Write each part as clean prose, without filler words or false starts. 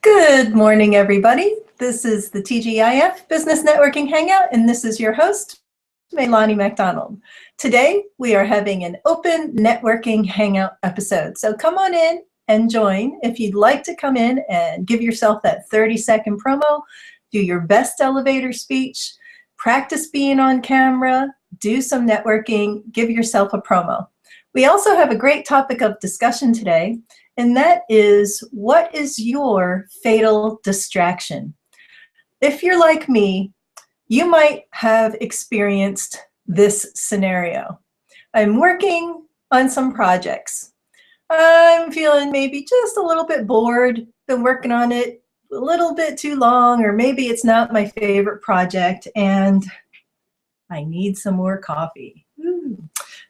Good morning, everybody. This is the TGIF Business Networking Hangout, and this is your host, Melanie McDonald. Today, we are having an open networking hangout episode. So come on in and join. If you'd like to come in and give yourself that 30-second promo, do your best elevator speech, practice being on camera, do some networking, give yourself a promo. We also have a great topic of discussion today, and that is, what is your fatal distraction? If you're like me, you might have experienced this scenario. I'm working on some projects. I'm feeling maybe just a little bit bored, been working on it a little bit too long, or maybe it's not my favorite project, and I need some more coffee.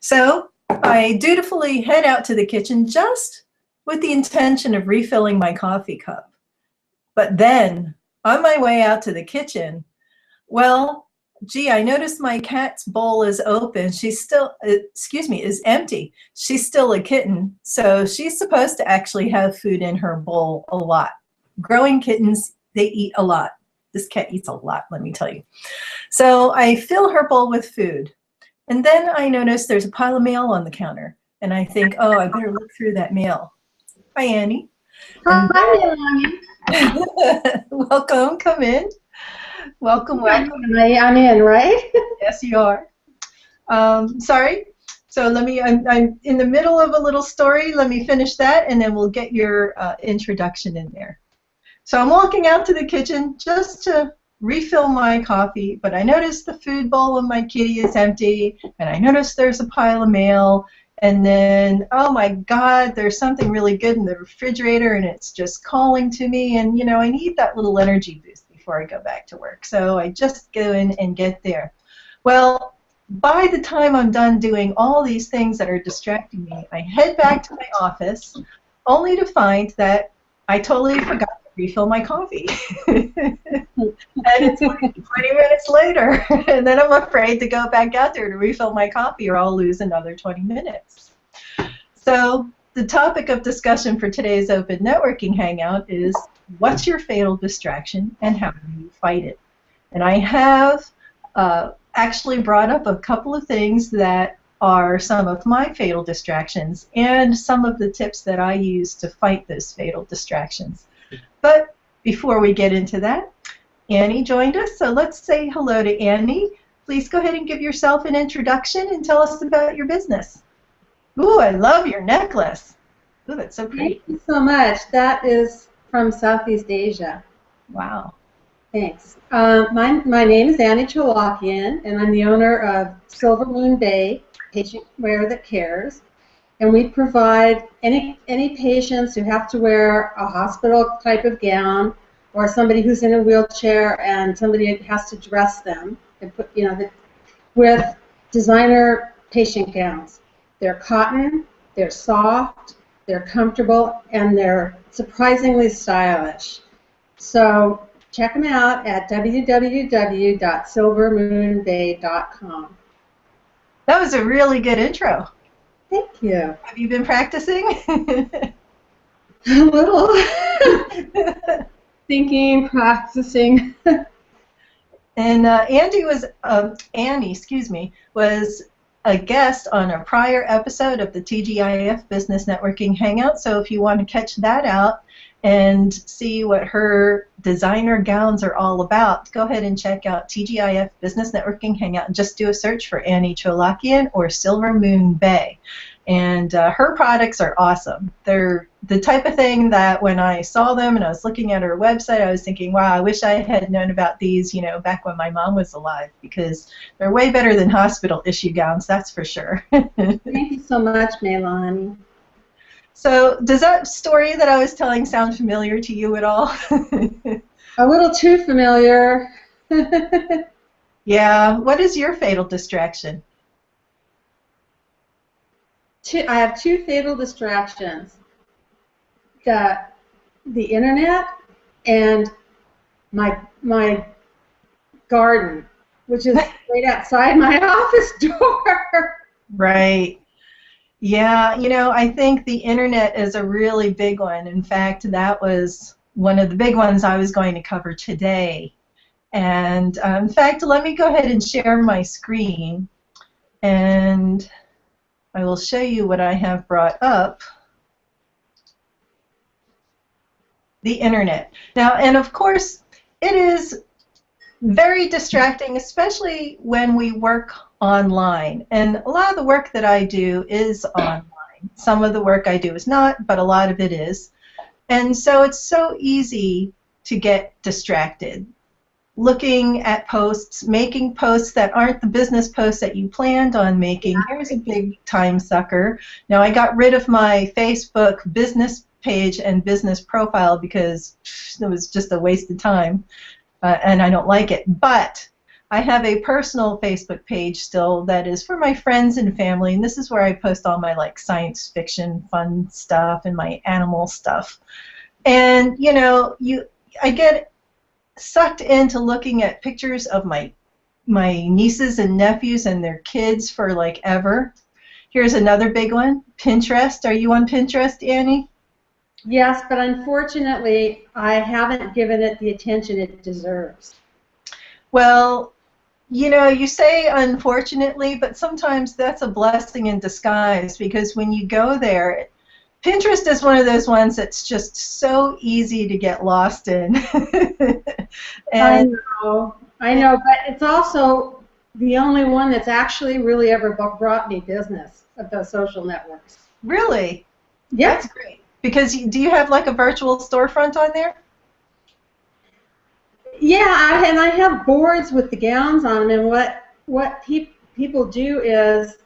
So I dutifully head out to the kitchen just with the intention of refilling my coffee cup. But then, on my way out to the kitchen, well, gee, I noticed my cat's bowl is open. She's still, is empty. She's still a kitten, so she's supposed to actually have food in her bowl a lot. Growing kittens, they eat a lot. This cat eats a lot, let me tell you. So I fill her bowl with food. And then I notice there's a pile of mail on the counter. And I think, oh, I better look through that mail. Hi, Annie. Hi, Melanie. Welcome, come in. Welcome. I'm in, right? Yes, you are. Sorry. So I'm in the middle of a little story. Let me finish that, and then we'll get your introduction in there. So I'm walking out to the kitchen just to refill my coffee, but I noticed the food bowl of my kitty is empty, and I noticed there's a pile of mail, and then, oh my God, there's something really good in the refrigerator, and it's just calling to me, and you know, I need that little energy boost before I go back to work, so I just go in and get there. Well, by the time I'm done doing all these things that are distracting me, I head back to my office, only to find that I totally forgot to refill my coffee. And it's like 20 minutes later, and then I'm afraid to go back out there to refill my coffee, or I'll lose another 20 minutes. So the topic of discussion for today's Open Networking Hangout is, what's your fatal distraction and how do you fight it? And I have actually brought up a couple of things that are some of my fatal distractions and some of the tips that I use to fight those fatal distractions. But before we get into that, Annie joined us, so let's say hello to Annie. Please go ahead and give yourself an introduction and tell us about your business. Ooh, I love your necklace. Ooh, that's so pretty. Thank you so much. That is from Southeast Asia. Wow. Thanks. My name is Annie Cholakian, and I'm the owner of Silver Moon Bay Patient Wear That Cares. And we provide any patients who have to wear a hospital type of gown, or somebody who's in a wheelchair and somebody has to dress them and put, with designer patient gowns. They're cotton, they're soft, they're comfortable, and they're surprisingly stylish. So check them out at www.silvermoonbay.com. That was a really good intro. Thank you. Have you been practicing? A little. Thinking, practicing. And Annie was a guest on a prior episode of the TGIF Business Networking Hangout. So if you want to catch that out and see what her designer gowns are all about, go ahead and check out TGIF Business Networking Hangout and just do a search for Annie Cholakian or Silver Moon Bay. And her products are awesome. They're the type of thing that when I saw them and I was looking at her website, I was thinking, wow, I wish I had known about these, back when my mom was alive, because they're way better than hospital issue gowns, that's for sure. Thank you so much, Melanie. So does that story that I was telling sound familiar to you at all? A little too familiar. Yeah. What is your fatal distraction? I have two fatal distractions. The internet and my garden, which is right outside my office door. Right. Yeah, I think the internet is a really big one. In fact, that was one of the big ones I was going to cover today. And in fact, let me go ahead and share my screen, and I will show you what I have brought up. The internet. Now, and of course, it is very distracting, especially when we work online. And a lot of the work that I do is online. Some of the work I do is not, but a lot of it is. And so it's so easy to get distracted. Looking at posts, making posts that aren't the business posts that you planned on making. Here's a big time sucker. Now, I got rid of my Facebook business page and business profile because it was just a waste of time, and I don't like it. But I have a personal Facebook page still that is for my friends and family, and this is where I post all my like science fiction fun stuff and my animal stuff. And you know, I get sucked into looking at pictures of my nieces and nephews and their kids for like ever. Here's another big one, Pinterest. Are you on Pinterest, Annie? Yes, but unfortunately, I haven't given it the attention it deserves. Well, you know, you say unfortunately, but sometimes that's a blessing in disguise, because when you go there, Pinterest is one of those ones that's just so easy to get lost in. And I know, but it's also the only one that's actually really ever brought me business of those social networks. Really? Yes. That's great. Because do you have like a virtual storefront on there? Yeah, and I have boards with the gowns on them, and what people do is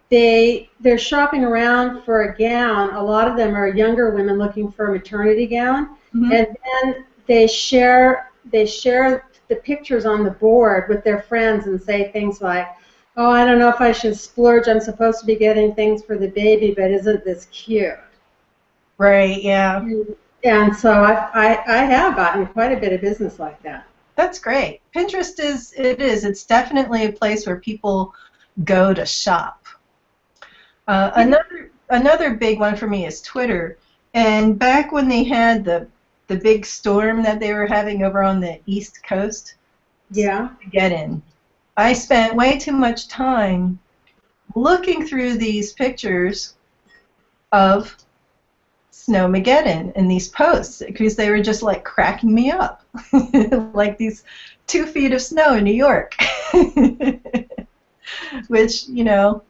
they're shopping around for a gown. A lot of them are younger women looking for a maternity gown, and then they share the pictures on the board with their friends and say things like, "Oh, I don't know if I should splurge. I'm supposed to be getting things for the baby, but isn't this cute?" Right, yeah. And so I have gotten quite a bit of business like that. That's great. Pinterest it's definitely a place where people go to shop. Another big one for me is Twitter. And back when they had the big storm that they were having over on the East Coast, yeah, get in. I spent way too much time looking through these pictures of Snowmageddon in these posts, because they were just like cracking me up. Like these 2 feet of snow in New York. Which, you know,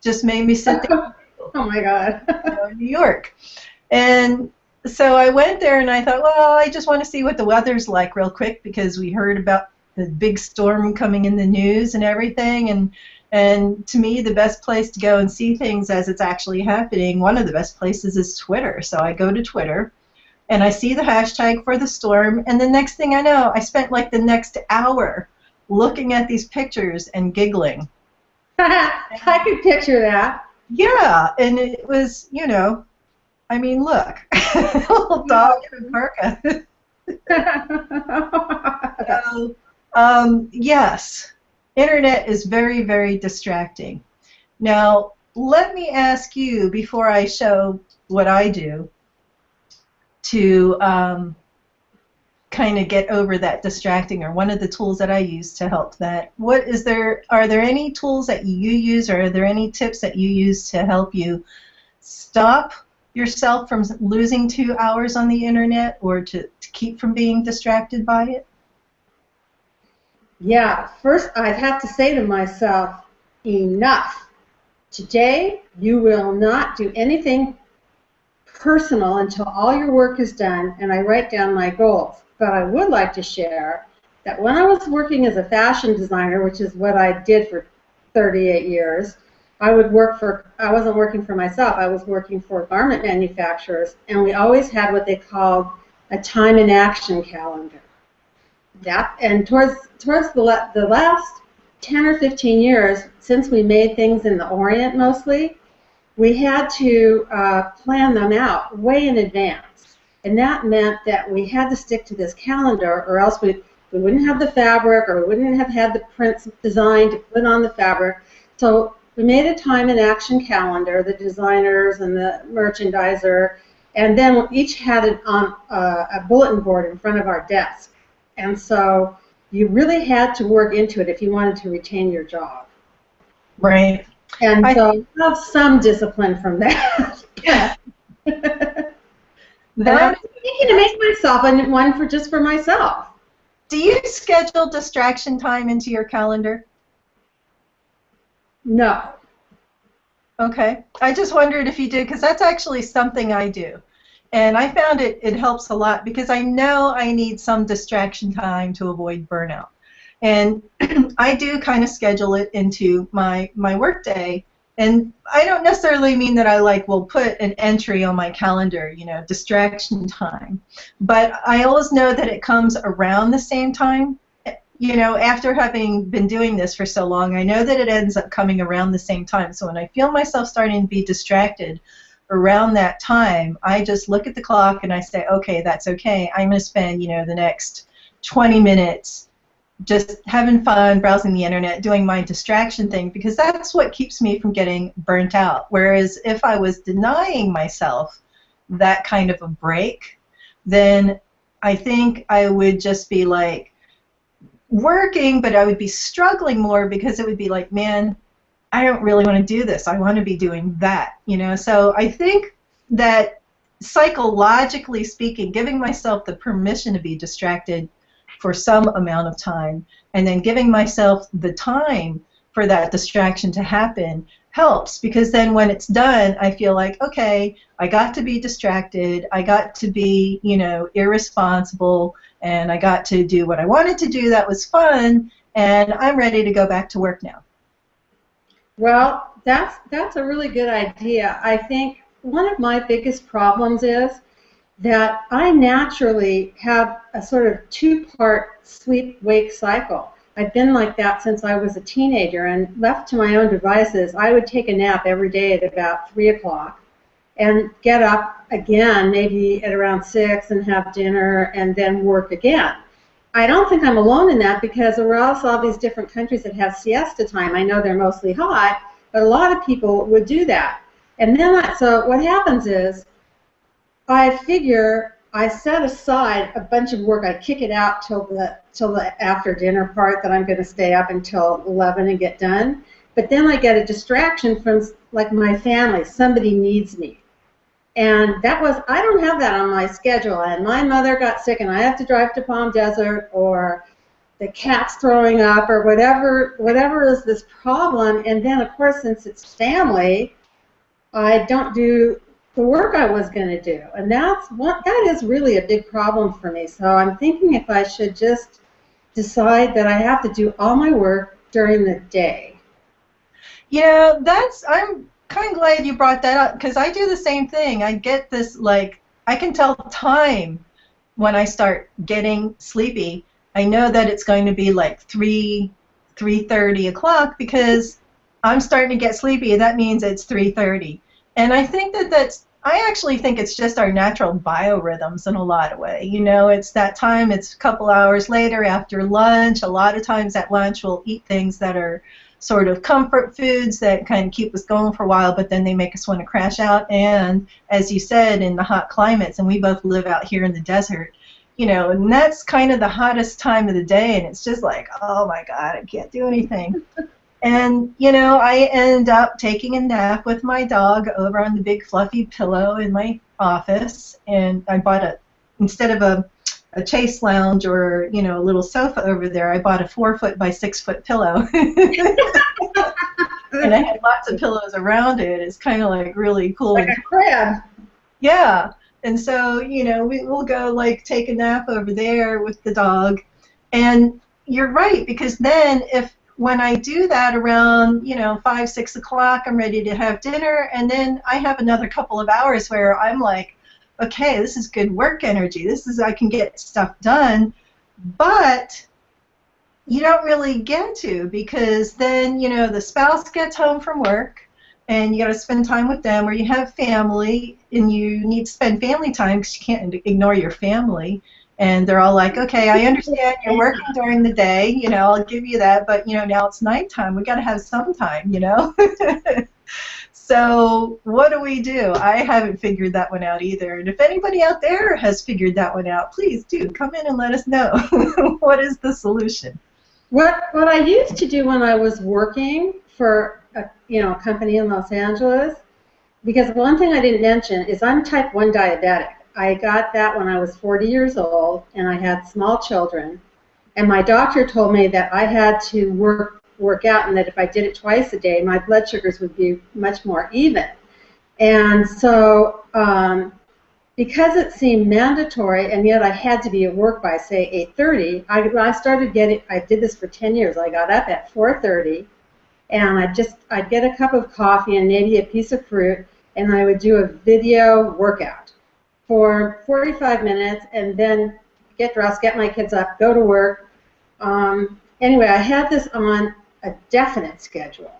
just made me sit there. Oh my God. New York. And so I went there and I thought, well, I just want to see what the weather's like real quick, because we heard about the big storm coming in the news and everything, and to me, the best place to go and see things as it's actually happening, one of the best places is Twitter. So I go to Twitter, and I see the hashtag for the storm, and the next thing I know, I spent like the next hour looking at these pictures and giggling. I could picture that. Yeah, and it was, you know, I mean, look, little dog in a burqa. So, yes. Internet is very, very distracting. Now, let me ask you, before I show what I do, to kind of get over that distracting, or one of the tools that I use to help that. Are there any tools that you use, or are there any tips that you use to help you stop yourself from losing 2 hours on the internet, or to keep from being distracted by it? Yeah, first I'd have to say to myself, enough. Today you will not do anything personal until all your work is done, and I write down my goals. But I would like to share that when I was working as a fashion designer, which is what I did for 38 years, I wasn't working for myself, I was working for garment manufacturers, and we always had what they called a time and action calendar. And towards the last 10 or 15 years, since we made things in the Orient mostly, we had to plan them out way in advance. And that meant that we had to stick to this calendar, or else we wouldn't have the fabric, or we wouldn't have had the prints designed to put on the fabric. So we made a time and action calendar, the designers and the merchandiser, And then each had it on a bulletin board in front of our desk. And so you really had to work into it if you wanted to retain your job. Right. And so I have some discipline from that. Yeah. And I was thinking to make myself one for just for myself. Do you schedule distraction time into your calendar? No. Okay. I just wondered if you do, because that's actually something I do. And I found it helps a lot because I know I need some distraction time to avoid burnout. And I do kind of schedule it into my work day. And I don't necessarily mean that I will put an entry on my calendar, distraction time. But I always know that it comes around the same time. After having been doing this for so long, I know that it ends up coming around the same time. So when I feel myself starting to be distracted around that time, I just look at the clock and I say, okay, that's okay. I'm going to spend, the next 20 minutes just having fun, browsing the internet, doing my distraction thing, because that's what keeps me from getting burnt out. Whereas if I was denying myself that kind of a break, then I think I would just be working, but I would be struggling more because it would be man, I don't really want to do this. I want to be doing that, So I think that psychologically speaking, giving myself the permission to be distracted for some amount of time, and then giving myself the time for that distraction to happen helps, because then when it's done, I feel okay, I got to be distracted, I got to be, irresponsible, and I got to do what I wanted to do that was fun, and I'm ready to go back to work now. Well, that's a really good idea. I think one of my biggest problems is that I naturally have a sort of two-part sleep-wake cycle. I've been like that since I was a teenager, and left to my own devices, I would take a nap every day at about 3 o'clock and get up again maybe at around 6 and have dinner and then work again. I don't think I'm alone in that, because there are also all these different countries that have siesta time. I know they're mostly hot, but a lot of people would do that. And then, so what happens is, I figure I set aside a bunch of work. I kick it out till the after dinner part that I'm going to stay up until 11 and get done. But then I get a distraction from my family. Somebody needs me. And I don't have that on my schedule. And my mother got sick and I have to drive to Palm Desert, or the cat's throwing up, or whatever is this problem. And then, of course, since it's family, I don't do the work I was going to do, and that is really a big problem for me. So I'm thinking if I should just decide that I have to do all my work during the day. I'm kind of glad you brought that up, because I do the same thing. I get this, I can tell time when I start getting sleepy. I know that it's going to be 3:30 o'clock, because I'm starting to get sleepy, and that means it's 3:30. And I think I actually think it's just our natural biorhythms in a lot of ways. It's that time, it's a couple hours later after lunch. A lot of times at lunch we'll eat things that are sort of comfort foods that kind of keep us going for a while, but then they make us want to crash out. And as you said, in the hot climates, and we both live out here in the desert, and that's kind of the hottest time of the day, and it's just oh my God, I can't do anything. And, I end up taking a nap with my dog over on the big fluffy pillow in my office. And I bought instead of a chase lounge or, a little sofa over there, I bought a 4-foot by 6-foot pillow. And I had lots of pillows around it. It's kind of really cool. Like a crib. Yeah. And so, we'll go take a nap over there with the dog. And you're right, because then when I do that around, 5, 6 o'clock, I'm ready to have dinner, and then I have another couple of hours where I'm okay, this is good work energy. I can get stuff done, but you don't really get to, because then, the spouse gets home from work, and you got to spend time with them, or you have family, and you need to spend family time because you can't ignore your family. And they're all okay, I understand you're working during the day, I'll give you that, but, now it's nighttime. We got to have some time, So what do we do? I haven't figured that one out either. And if anybody out there has figured that one out, please do come in and let us know. What is the solution? What I used to do when I was working for a company in Los Angeles, because one thing I didn't mention is I'm type 1 diabetic. I got that when I was 40 years old, and I had small children. And my doctor told me that I had to work out, and that if I did it twice a day, my blood sugars would be much more even. And so because it seemed mandatory, and yet I had to be at work by, say, 8:30, I did this for 10 years. I got up at 4:30, and I'd get a cup of coffee and maybe a piece of fruit, and I would do a video workout for 45 minutes, and then get dressed, get my kids up, go to work. Anyway, I had this on a definite schedule.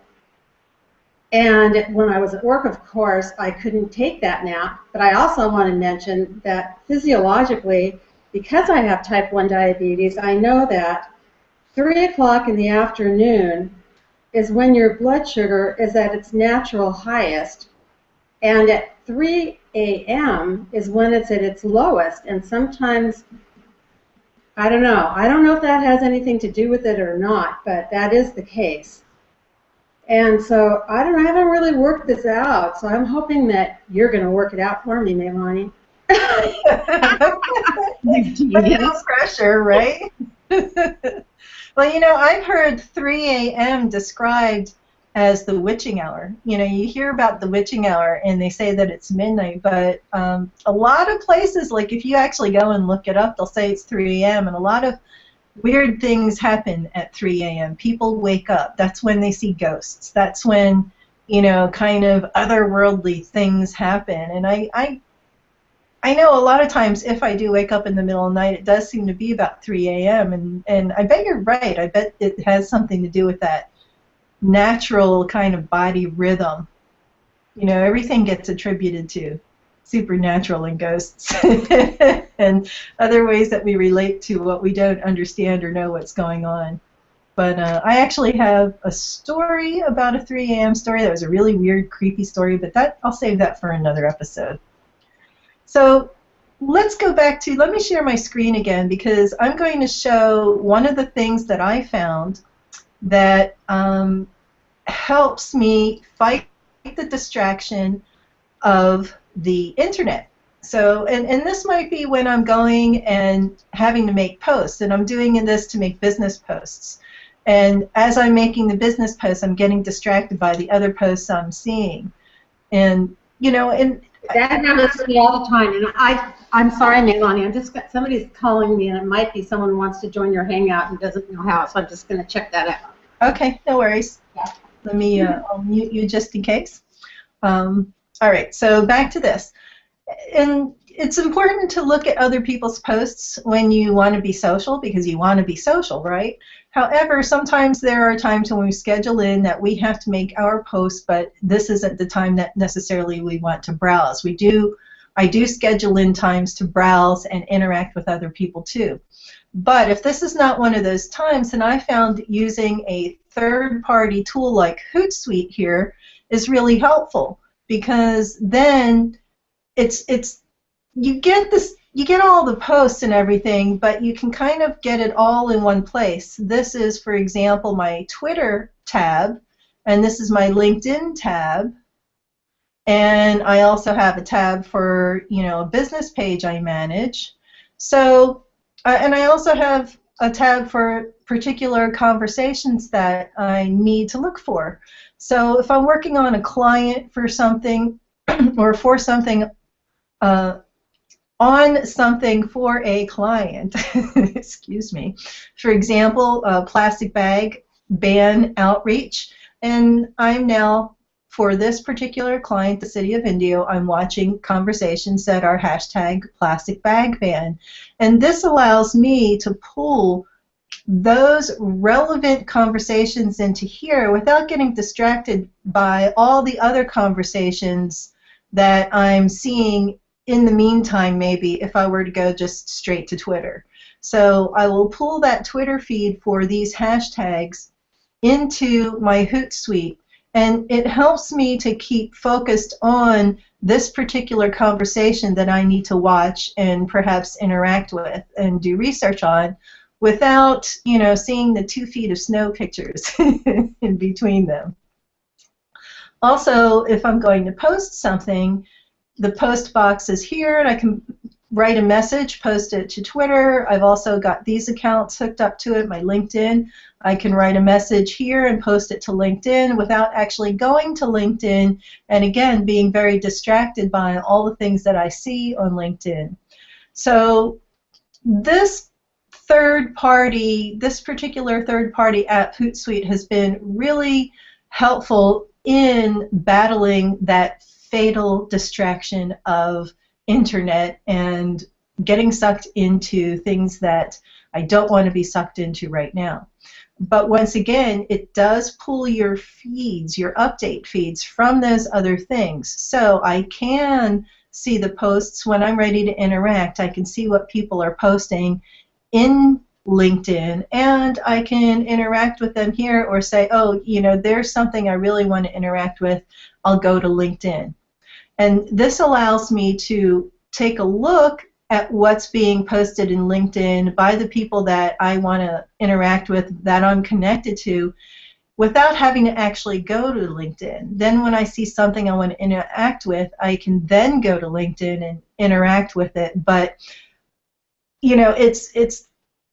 And when I was at work, of course, I couldn't take that nap. But I also want to mention that physiologically, because I have type 1 diabetes, I know that 3 o'clock in the afternoon is when your blood sugar is at its natural highest. And at 3 a.m. is when it's at its lowest. And sometimes, I don't know. I don't know if that has anything to do with it or not, but that is the case. And so I haven't really worked this out, so I'm hoping that you're going to work it out for me, Melanie. No pressure, right? Well, I've heard 3 a.m. described as the witching hour. You hear about the witching hour, and they say that it's midnight, but a lot of places, like if you actually go and look it up, they'll say it's 3 a.m., and a lot of weird things happen at 3 a.m. People wake up. That's when they see ghosts. That's when, kind of otherworldly things happen. And I know a lot of times if I do wake up in the middle of the night, it does seem to be about 3 a.m. And I bet you're right. I bet it has something to do with that natural kind of body rhythm. Everything gets attributed to supernatural and ghosts and other ways that we relate to what we don't understand or know what's going on. But I actually have a story about a 3 a.m. story that was a really weird, creepy story, but I'll save that for another episode. So let's go back to, let me share my screen again, because I'm going to show one of the things that I found that helps me fight the distraction of the internet. So, and this might be when I'm going and having to make posts, and I'm doing this to make business posts. And as I'm making the business posts, I'm getting distracted by the other posts I'm seeing. And, and that happens to me all the time. And I'm sorry, Melanie, somebody's calling me, and it might be someone who wants to join your hangout and doesn't know how, so I'm just going to check that out. Okay, no worries. Yeah. Let me, I'll mute you just in case. All right, so back to this. And it's important to look at other people's posts when you want to be social, because you want to be social, right? However, sometimes there are times when we schedule in that we have to make our post, but this isn't the time that necessarily we want to browse. I do schedule in times to browse and interact with other people too. But if this is not one of those times, then I found using a third-party tool like Hootsuite here is really helpful, because then you get all the posts and everything, but you can kind of get it all in one place. This is, for example, my Twitter tab, and this is my LinkedIn tab, and I also have a tab for a business page I manage. So, and I also have a tab for particular conversations that I need to look for. So if I'm working on a client for something, or for something, on something for a client, excuse me, for example, plastic bag ban outreach, and I'm now, for this particular client, the City of Indio, I'm watching conversations that are hashtag plastic bag ban, and this allows me to pull those relevant conversations into here without getting distracted by all the other conversations that I'm seeing in the meantime, maybe if I were to go just straight to Twitter. So I will pull that Twitter feed for these hashtags into my Hootsuite, And it helps me to keep focused on this particular conversation that I need to watch and perhaps interact with and do research on without, seeing the 2 feet of snow pictures in between them. Also, if I'm going to post something, the post box is here, and I can write a message, post it to Twitter. I've also got these accounts hooked up to it, my LinkedIn. I can write a message here and post it to LinkedIn without actually going to LinkedIn, and again, being very distracted by all the things that I see on LinkedIn. So this particular third-party app, Hootsuite, has been really helpful in battling that fatal distraction of internet and getting sucked into things that I don't want to be sucked into right now. But once again, it does pull your feeds, your update feeds, from those other things. So I can see the posts when I'm ready to interact. I can see what people are posting in LinkedIn, and I can interact with them here or say, oh, there's something I really want to interact with. I'll go to LinkedIn. And this allows me to take a look at what's being posted in LinkedIn by the people that I want to interact with, that I'm connected to, without having to actually go to LinkedIn. Then when I see something I want to interact with, I can then go to LinkedIn and interact with it. But, it's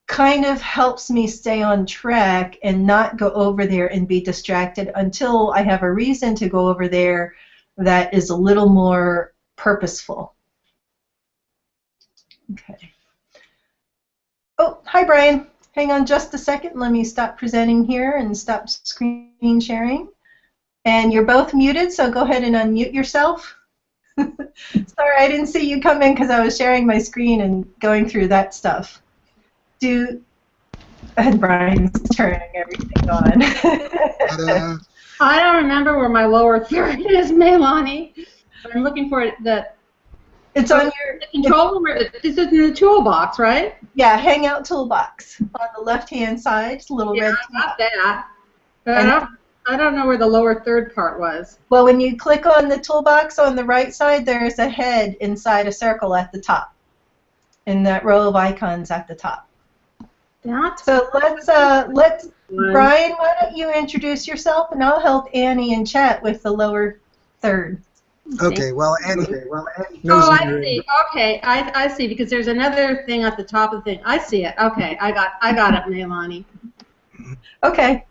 kind of helps me stay on track and not go over there and be distracted until I have a reason to go over there that is a little more purposeful. Okay. Oh, hi, Brian. Hang on just a second. Let me stop presenting here and stop screen sharing. And you're both muted, so go ahead and unmute yourself. Sorry, I didn't see you come in because I was sharing my screen and going through that stuff. And Brian's turning everything on. I don't remember where my lower third is, Melanie. I'm looking for the. It's on your control room. This is in the toolbox, right? Yeah, Hangout toolbox on the left-hand side. It's a little red. I got that. But I don't know where the lower third part was. Well, when you click on the toolbox on the right side, there's a head inside a circle at the top, in that row of icons at the top. So let's Brian, why don't you introduce yourself, and I'll help Annie in chat with the lower third. Okay, well, Annie. Oh, I see. Okay, I see, because there's another thing at the top of the thing. I see it. Okay, I got it, Melanie. Okay.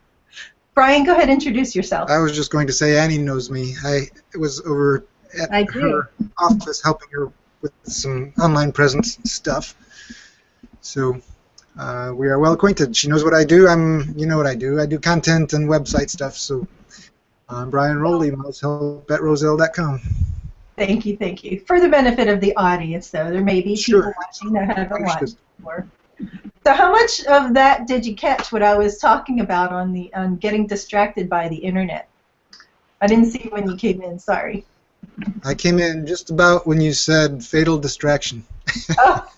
Brian, go ahead and introduce yourself. I was just going to say Annie knows me. I was over at her office helping her with some online presence stuff. So we are well acquainted. She knows what I do. You know what I do. I do content and website stuff. So I'm Brian Rowley, mousehelp@roselle.com. Thank you, thank you. For the benefit of the audience, though, there may be people watching that haven't watched before. So how much of that did you catch, what I was talking about on getting distracted by the internet? I didn't see when you came in, sorry. I came in just about when you said fatal distraction. Oh,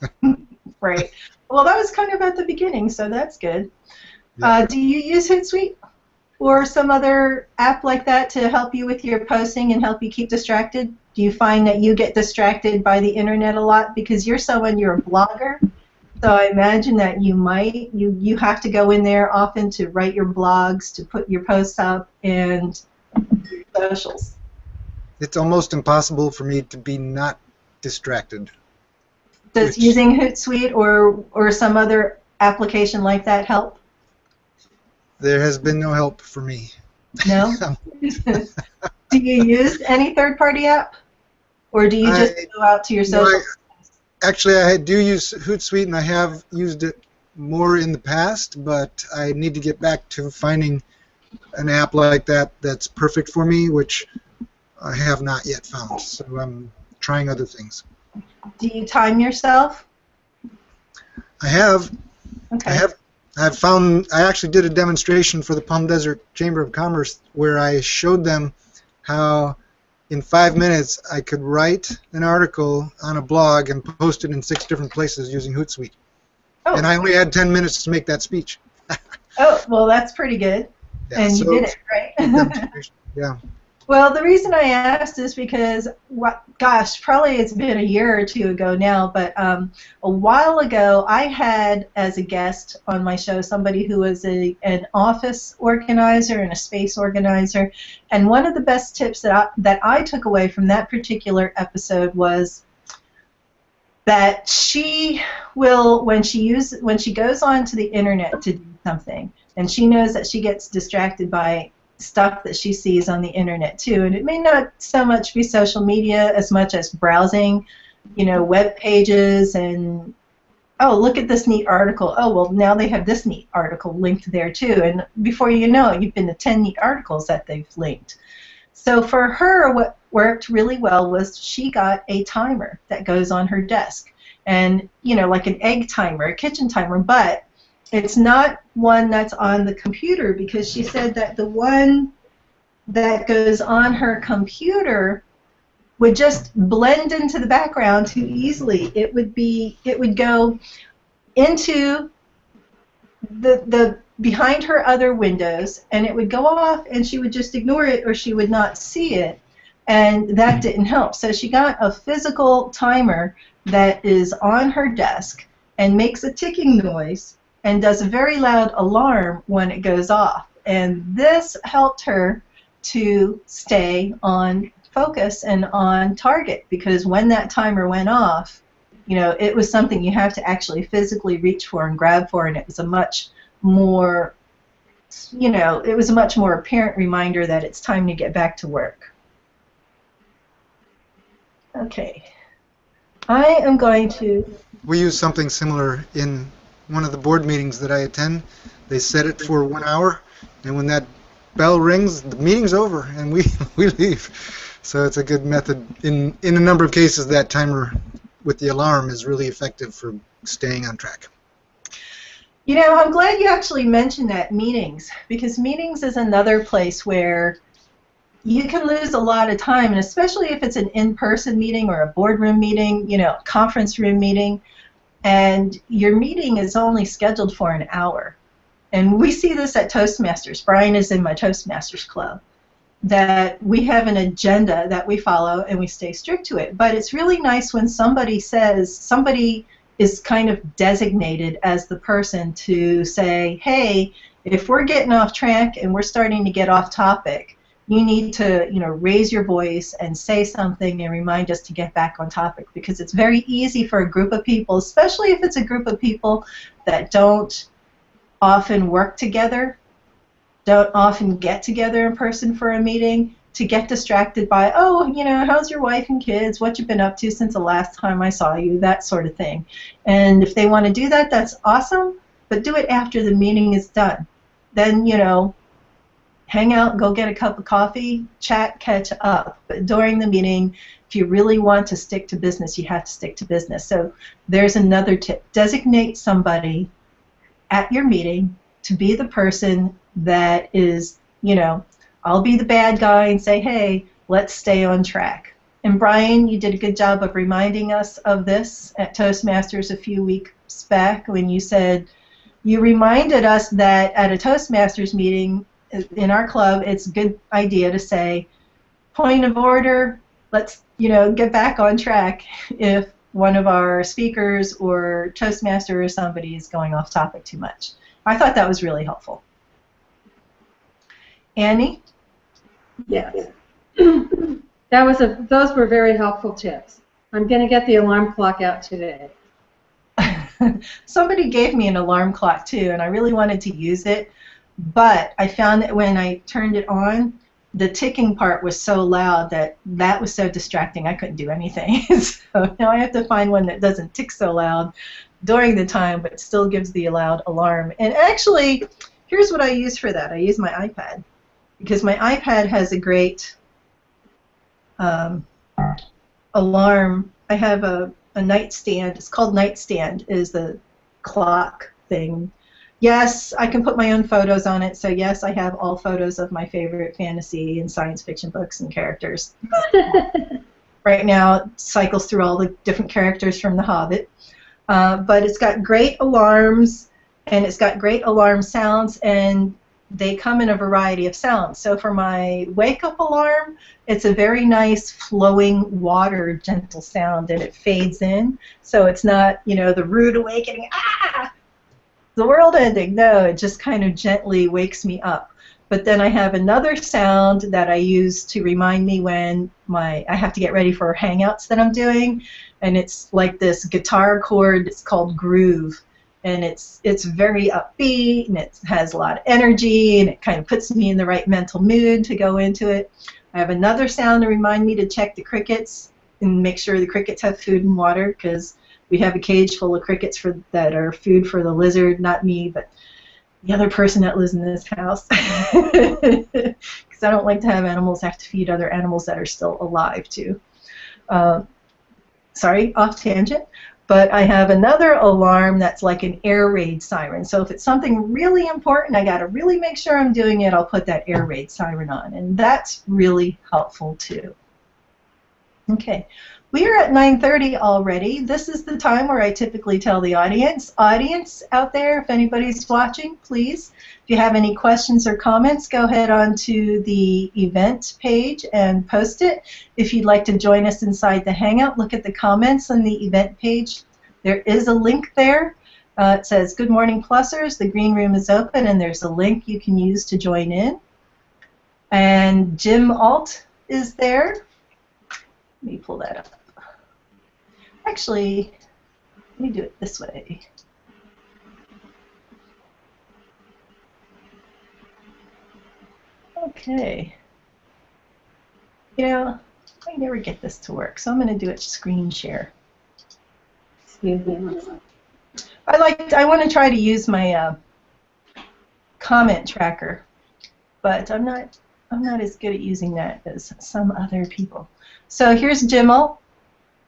right. Well, that was kind of at the beginning, so that's good. Yeah. Do you use Hootsuite or some other app like that to help you with your posting and help you keep distracted? Do you find that you get distracted by the internet a lot because you're a blogger? So I imagine that you have to go in there often to write your blogs, to put your posts up, and your socials. It's almost impossible for me to be not distracted. Does using Hootsuite or some other application like that help? There has been no help for me. No? Do you use any third-party app? Or do you just go out to your social? Actually, I do use Hootsuite, and I have used it more in the past, but I need to get back to finding an app like that that's perfect for me, which I have not yet found. So I'm trying other things. Do you time yourself? I have. Okay. I actually did a demonstration for the Palm Desert Chamber of Commerce where I showed them how in 5 minutes I could write an article on a blog and post it in 6 different places using Hootsuite. Oh. And I only had 10 minutes to make that speech. Oh, well, that's pretty good. Yeah, and you did it, right? Yeah. Well, the reason I asked is because, gosh, probably it's been a year or two ago now, but a while ago I had as a guest on my show somebody who was an office organizer and a space organizer, and one of the best tips that I took away from that particular episode was that she will, when she goes onto the internet to do something, and she knows that she gets distracted by stuff that she sees on the internet too, and it may not so much be social media as much as browsing, web pages, and oh, look at this neat article. Oh, well, now they have this neat article linked there too, and before you know it, you've been to 10 neat articles that they've linked. So for her, what worked really well was she got a timer that goes on her desk, and like an egg timer, a kitchen timer, but it's not one that's on the computer, because she said that the one that goes on her computer would just blend into the background too easily. It would go into the behind her other windows, and it would go off, and she would just ignore it, or she would not see it, and that didn't help. So she got a physical timer that is on her desk and makes a ticking noise and does a very loud alarm when it goes off. And this helped her to stay on focus and on target, because when that timer went off, it was something you have to actually physically reach for and grab for, and it was a much more, apparent reminder that it's time to get back to work. Okay. I am going to... We use something similar in one of the board meetings that I attend. They set it for 1 hour, and when that bell rings, the meeting's over, and we leave. So it's a good method. In a number of cases, that timer with the alarm is really effective for staying on track. I'm glad you actually mentioned that, meetings, because meetings is another place where you can lose a lot of time, and especially if it's an in-person meeting or a boardroom meeting, conference room meeting, and your meeting is only scheduled for an hour. And we see this at Toastmasters. Brian is in my Toastmasters Club, that we have an agenda that we follow and we stay strict to it. But it's really nice when somebody is kind of designated as the person to say, hey, if we're getting off track and we're starting to get off topic, you need to, raise your voice and say something and remind us to get back on topic, because it's very easy for a group of people, especially if it's a group of people that don't often work together, don't often get together in person for a meeting, to get distracted by, oh, how's your wife and kids, what you've been up to since the last time I saw you, that sort of thing. And if they want to do that, that's awesome, but do it after the meeting is done. Then, hang out, go get a cup of coffee, chat, catch up. But during the meeting, if you really want to stick to business, you have to stick to business. So there's another tip. Designate somebody at your meeting to be the person that is, I'll be the bad guy and say, hey, let's stay on track. And Brian, you did a good job of reminding us of this at Toastmasters a few weeks back, when you said, you reminded us that at a Toastmasters meeting in our club, it's a good idea to say, point of order, let's get back on track if one of our speakers or Toastmaster or somebody is going off topic too much. I thought that was really helpful. Annie? Yes. Those were very helpful tips. I'm going to get the alarm clock out today. Somebody gave me an alarm clock too, and I really wanted to use it, but I found that when I turned it on, the ticking part was so loud that was so distracting I couldn't do anything. So now I have to find one that doesn't tick so loud during the time but still gives the loud alarm. And actually, here's what I use for that. I use my iPad, because my iPad has a great alarm. I have a nightstand. It's called Nightstand, is the clock thing. Yes, I can put my own photos on it, so yes, I have all photos of my favorite fantasy and science fiction books and characters. Right now, it cycles through all the different characters from The Hobbit. But it's got great alarms, and it's got great alarm sounds, and they come in a variety of sounds. So for my wake-up alarm, it's a very nice flowing water, gentle sound, and it fades in. So it's not, you know, the rude awakening, ah, the world ending. No, it just kind of gently wakes me up. But then I have another sound that I use to remind me when I have to get ready for hangouts that I'm doing, and it's like this guitar chord. It's called groove, and it's very upbeat, and it has a lot of energy, and it kind of puts me in the right mental mood to go into it. I have another sound to remind me to check the crickets and make sure the crickets have food and water, because we have a cage full of crickets that are food for the lizard, not me, but the other person that lives in this house, because I don't like to have animals have to feed other animals that are still alive too. Sorry, off tangent. But I have another alarm that's like an air raid siren. So if it's something really important, I got to really make sure I'm doing it, I'll put that air raid siren on. And that's really helpful too. Okay. We are at 9:30 already. This is the time where I typically tell the audience out there, if anybody's watching, please, if you have any questions or comments, go ahead onto the event page and post it. If you'd like to join us inside the Hangout, look at the comments on the event page. There is a link there. It says, "Good morning, Plussers. The green room is open," and there's a link you can use to join in. And Jim Alt is there. Let me pull that up. Actually, let me do it this way. Okay. You know, I never get this to work, so I'm going to do it screen share. Excuse me. I want to try to use my comment tracker, but I'm not as good at using that as some other people. So here's Jimmel,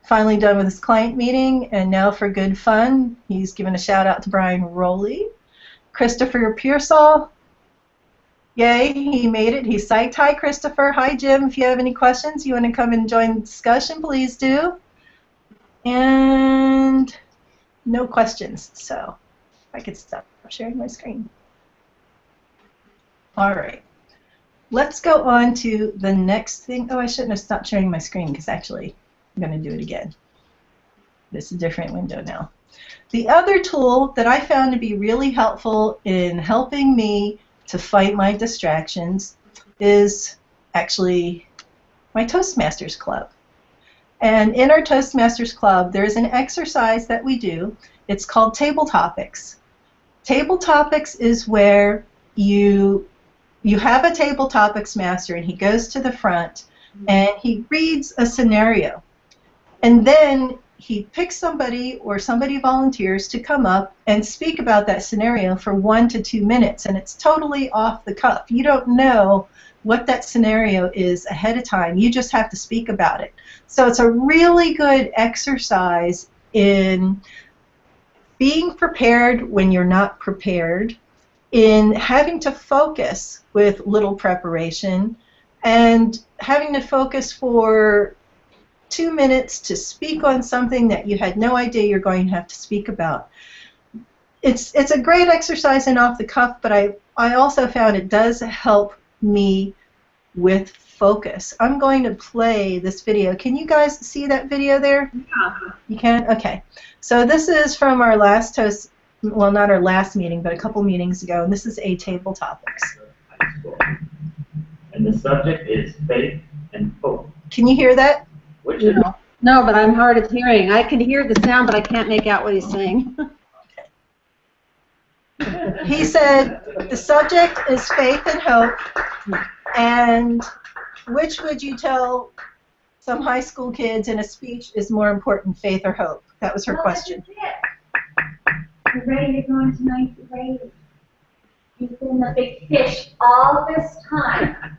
finally done with his client meeting, and now for good fun, he's given a shout out to Brian Rowley. Christopher Pearsall, yay, he made it. He's psyched. Hi, Christopher. Hi, Jim. If you have any questions, you want to come and join the discussion, please do. And no questions, so I could stop sharing my screen. All right. Let's go on to the next thing. Oh, I shouldn't have stopped sharing my screen, because actually I'm going to do it again. It's a different window now. The other tool that I found to be really helpful in helping me to fight my distractions is actually my Toastmasters Club. And in our Toastmasters Club, there's an exercise that we do. It's called Table Topics. Table Topics is where you have a Table Topics master, and he goes to the front and he reads a scenario. And then he picks somebody, or somebody volunteers to come up and speak about that scenario for 1 to 2 minutes, and it's totally off the cuff. You don't know what that scenario is ahead of time. You just have to speak about it. So it's a really good exercise in being prepared when you're not prepared, in having to focus with little preparation, and having to focus for 2 minutes to speak on something that you had no idea you're going to have to speak about. It's a great exercise and off the cuff, but I also found it does help me with focus. I'm going to play this video. Can you guys see that video there? Yeah. You can? Okay. So this is from our last Toast, well, not our last meeting, but a couple meetings ago, and this is a Table Topics. And the subject is faith and hope. Can you hear that? Which is No, but I'm hard of hearing. I can hear the sound, but I can't make out what he's saying. He said the subject is faith and hope, and which would you tell some high school kids in a speech is more important, faith or hope? That was her question. You're ready to go into ninth grade. You've been the big fish all this time.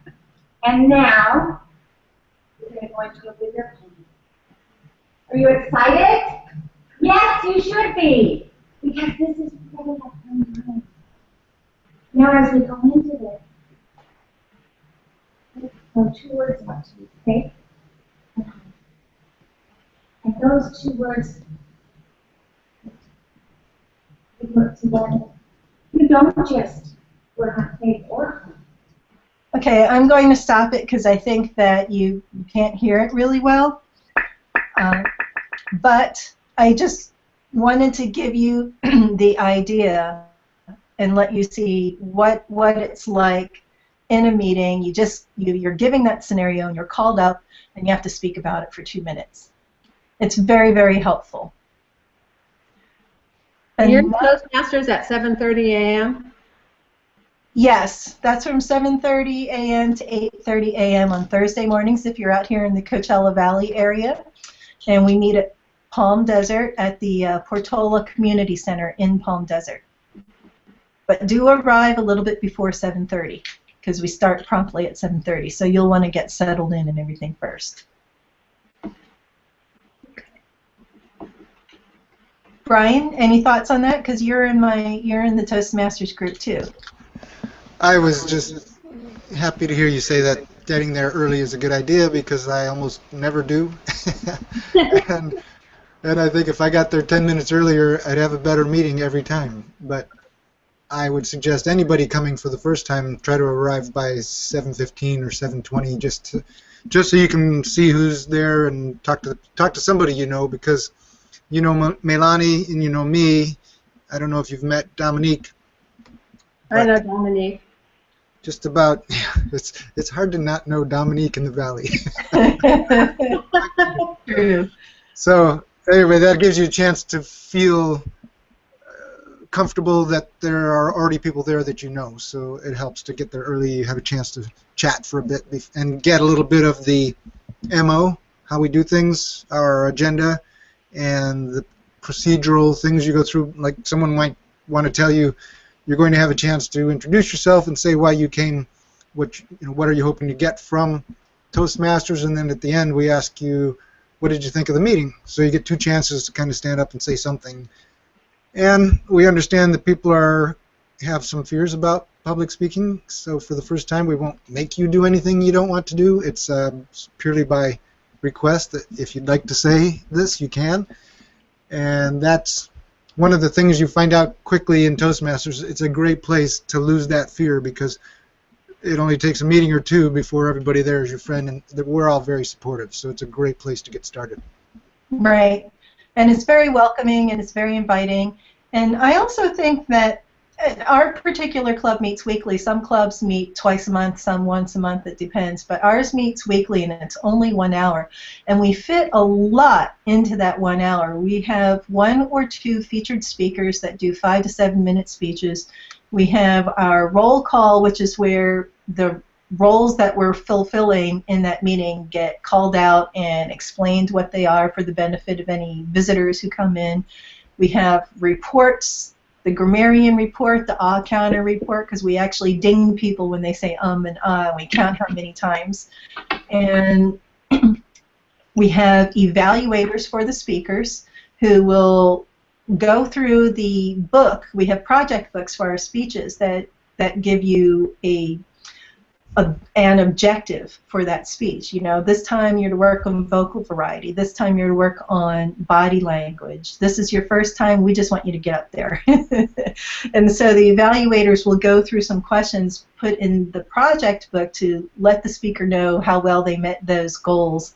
And now, you're going to go into a bigger pond. Are you excited? Yes, you should be. Because this is really a fun time. Now, as we go into this, let's throw 2 words out to you, faith and hope. And those 2 words, we work together. You don't just We're going to pay for it. Okay, I'm going to stop it because I think that you can't hear it really well. But I just wanted to give you the idea and let you see what it's like in a meeting. You're giving that scenario and you're called up and you have to speak about it for 2 minutes. It's very, very helpful. And you're in Toastmasters at 7:30 a.m.? Yes, that's from 7:30 a.m. to 8:30 a.m. on Thursday mornings if you're out here in the Coachella Valley area. And we meet at Palm Desert at the Portola Community Center in Palm Desert. But do arrive a little bit before 7:30 because we start promptly at 7:30. So you'll want to get settled in and everything first. Brian, any thoughts on that? Because you're in the Toastmasters group too. I was just happy to hear you say that getting there early is a good idea because I almost never do. and I think if I got there 10 minutes earlier, I'd have a better meeting every time. But I would suggest anybody coming for the first time try to arrive by 7:15 or 7:20 just so you can see who's there and talk to somebody you know, because you know Melanie and you know me. I don't know if you've met Dominique. I know Dominique. Just about. It's hard to not know Dominique in the Valley. True. So anyway, that gives you a chance to feel comfortable that there are already people there that you know. So it helps to get there early. You have a chance to chat for a bit and get a little bit of the MO, how we do things, our agenda, and the procedural things you go through. Like someone might want to tell you, you're going to have a chance to introduce yourself and say why you came, what are you hoping to get from Toastmasters, and then at the end we ask you, what did you think of the meeting? So you get 2 chances to kind of stand up and say something. And we understand that people have some fears about public speaking, so for the first time we won't make you do anything you don't want to do. It's purely by request that if you'd like to say this, you can. And that's one of the things you find out quickly in Toastmasters. It's a great place to lose that fear because it only takes a meeting or 2 before everybody there is your friend, and we're all very supportive, so it's a great place to get started. Right. And it's very welcoming and it's very inviting. And I also think that our particular club meets weekly. Some clubs meet twice a month, some once a month, it depends. But ours meets weekly and it's only 1 hour. And we fit a lot into that 1 hour. We have 1 or 2 featured speakers that do 5 to 7 minute speeches. We have our roll call, which is where the roles that we're fulfilling in that meeting get called out and explained what they are for the benefit of any visitors who come in. We have reports, the grammarian report, the counter report, because we actually ding people when they say and we count how many times. And we have evaluators for the speakers who will go through the book. We have project books for our speeches that give you an objective for that speech. You know, this time you're to work on vocal variety. This time you're to work on body language. This is your first time. We just want you to get up there. And so the evaluators will go through some questions put in the project book to let the speaker know how well they met those goals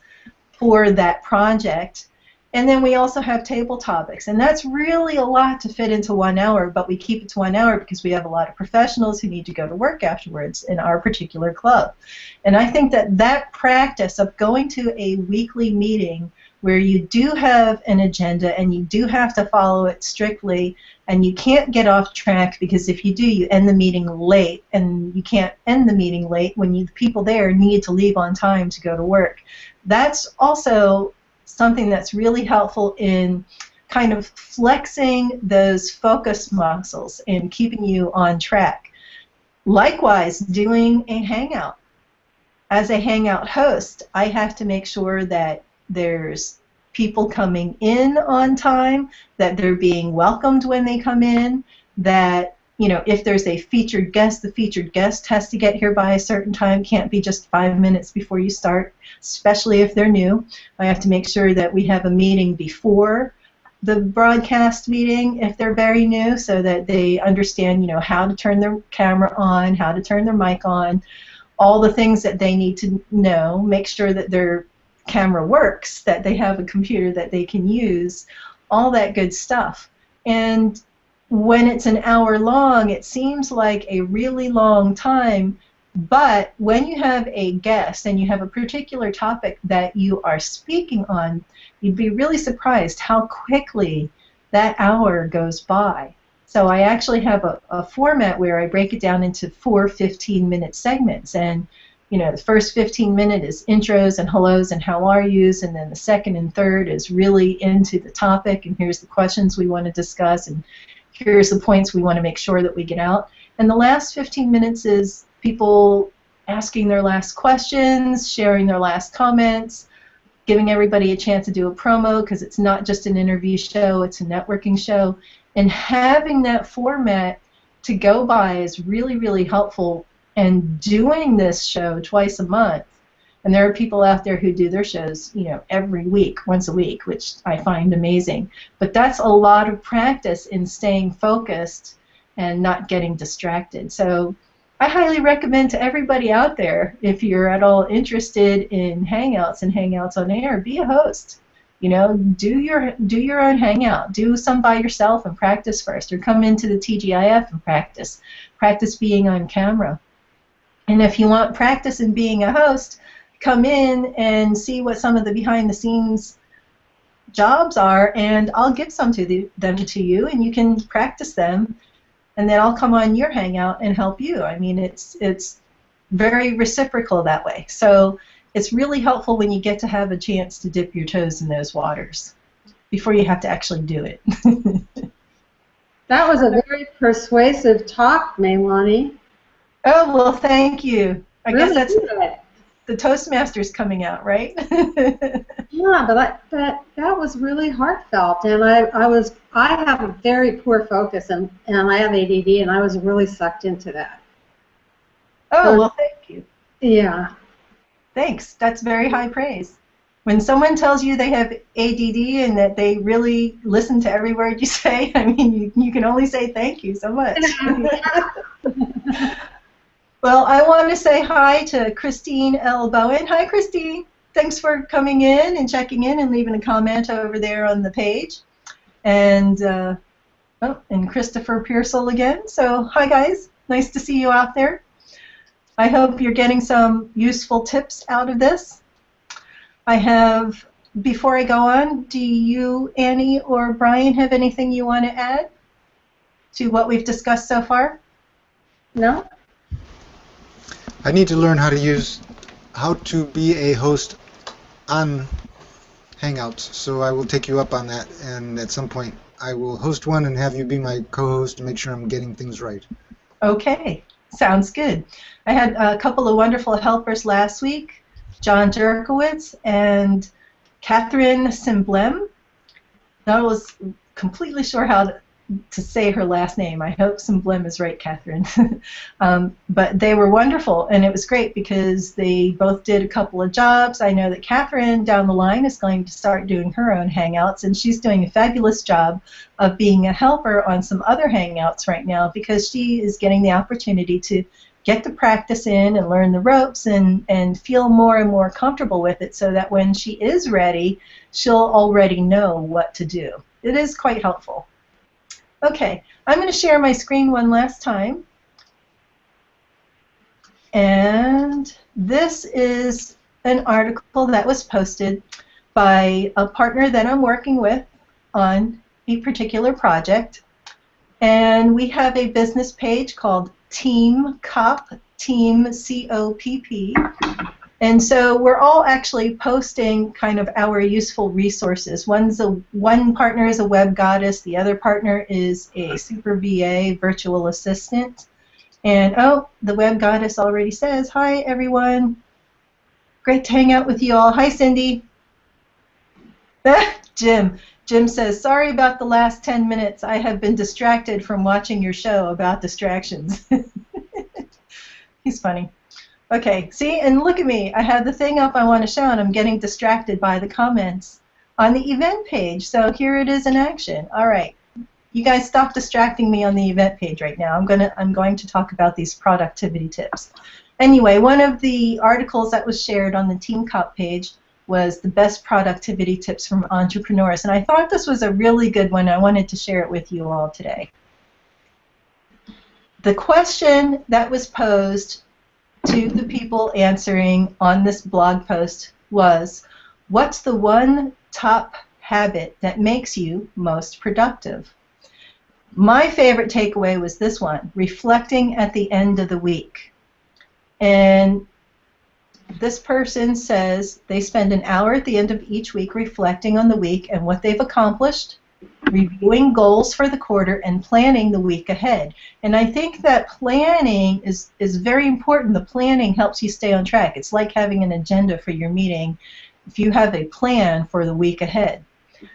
for that project. And then we also have table topics, and that's really a lot to fit into 1 hour, but we keep it to 1 hour because we have a lot of professionals who need to go to work afterwards in our particular club. And I think that practice of going to a weekly meeting where you do have an agenda and you do have to follow it strictly, and you can't get off track, because if you do, you end the meeting late, and you can't end the meeting late when the people there need to leave on time to go to work. That's also something that's really helpful in kind of flexing those focus muscles and keeping you on track. Likewise, doing a hangout. As a hangout host, I have to make sure that there's people coming in on time, that they're being welcomed when they come in, that, you know, if there's a featured guest, the featured guest has to get here by a certain time. Can't be just 5 minutes before you start, especially if they're new. I have to make sure that we have a meeting before the broadcast meeting if they're very new, so that they understand, you know, how to turn their camera on, how to turn their mic on, all the things that they need to know, make sure that their camera works, that they have a computer that they can use, all that good stuff. And when it's an hour long, it seems like a really long time, but when you have a guest and you have a particular topic that you are speaking on, you'd be really surprised how quickly that hour goes by. So I actually have a format where I break it down into 4 15-minute segments, and you know, the first 15 minutes is intros and hellos and how are yous, and then the second and third is really into the topic, and here's the questions we want to discuss, and here's the points we want to make sure that we get out. And the last 15 minutes is people asking their last questions, sharing their last comments, giving everybody a chance to do a promo, because it's not just an interview show, it's a networking show. And having that format to go by is really, really helpful. And doing this show twice a month, and there are people out there who do their shows, you know, every week, once a week, which I find amazing. But that's a lot of practice in staying focused and not getting distracted. So I highly recommend to everybody out there, if you're at all interested in Hangouts and Hangouts on Air, be a host. You know, do your own Hangout. Do some by yourself and practice first, or come into the TGIF and practice. Practice being on camera. And if you want practice in being a host, come in and see what some of the behind-the-scenes jobs are, and I'll give some them to you, and you can practice them, and then I'll come on your Hangout and help you. I mean, it's very reciprocal that way. So it's really helpful when you get to have a chance to dip your toes in those waters before you have to actually do it. That was a very persuasive talk, Maylani. Oh, well, thank you. I Really guess that's good. the Toastmasters coming out, right? Yeah, but that was really heartfelt, and I have a very poor focus, and I have ADD, and I was really sucked into that. Oh, well, thank you. Yeah. Thanks. That's very high praise. When someone tells you they have ADD and that they really listen to every word you say, I mean, you can only say thank you so much. Well, I want to say hi to Christine L. Bowen. Hi, Christine. Thanks for coming in and checking in and leaving a comment over there on the page. And and Christopher Pearsall again. So, hi, guys. Nice to see you out there. I hope you're getting some useful tips out of this. I have, before I go on, do you, Annie or Brian, have anything you want to add to what we've discussed so far? No? I need to learn how to be a host on Hangouts, so I will take you up on that, and at some point I will host one and have you be my co-host to make sure I'm getting things right. Okay, sounds good. I had a couple of wonderful helpers last week, John Jerkowitz and Catherine Simblem. I was completely sure how to say her last name. I hope Simblem is right, Catherine. But they were wonderful, and it was great because they both did a couple of jobs. I know that Catherine down the line is going to start doing her own Hangouts, and she's doing a fabulous job of being a helper on some other Hangouts right now because she is getting the opportunity to get the practice in and learn the ropes and feel more and more comfortable with it so that when she is ready, she'll already know what to do. It is quite helpful. Okay, I'm going to share my screen one last time. And this is an article that was posted by a partner that I'm working with on a particular project. And we have a business page called Team COP, Team C-O-P-P. And so we're all actually posting kind of our useful resources. One partner is a web goddess, the other partner is a super VA, virtual assistant. And oh, the web goddess already says, hi everyone. Great to hang out with you all. Hi Cindy. Jim says, sorry about the last 10 minutes. I have been distracted from watching your show about distractions. He's funny. Okay, see, and look at me. I had the thing up I want to show, and I'm getting distracted by the comments on the event page. So here it is in action. All right. You guys stop distracting me on the event page right now. I'm going to talk about these productivity tips. Anyway, one of the articles that was shared on the Team Cop page was the best productivity tips from entrepreneurs, and I thought this was a really good one. I wanted to share it with you all today. The question that was posed to the people answering on this blog post was, what's the one top habit that makes you most productive? My favorite takeaway was this one, reflecting at the end of the week. And this person says they spend an hour at the end of each week reflecting on the week and what they've accomplished, reviewing goals for the quarter, and planning the week ahead. And I think that planning is very important. The planning helps you stay on track. It's like having an agenda for your meeting if you have a plan for the week ahead.